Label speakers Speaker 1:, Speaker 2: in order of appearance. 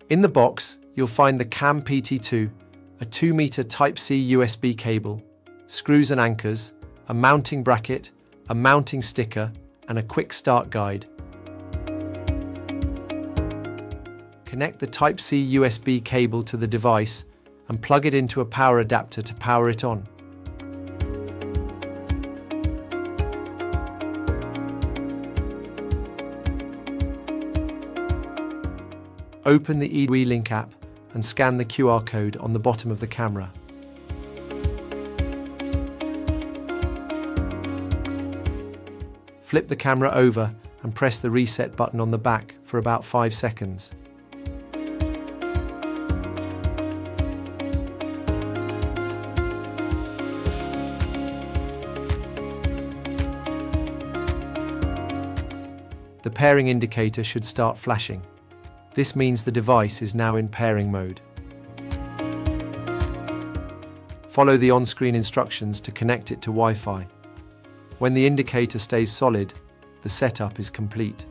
Speaker 1: In the box, you'll find the CAM-PT2, a 2-meter Type-C USB cable, screws and anchors, a mounting bracket, a mounting sticker, and a quick start guide. Connect the Type-C USB cable to the device and plug it into a power adapter to power it on. Open the eWeLink app and scan the QR code on the bottom of the camera. Flip the camera over and press the reset button on the back for about 5 seconds. The pairing indicator should start flashing. This means the device is now in pairing mode. Follow the on-screen instructions to connect it to Wi-Fi. When the indicator stays solid, the setup is complete.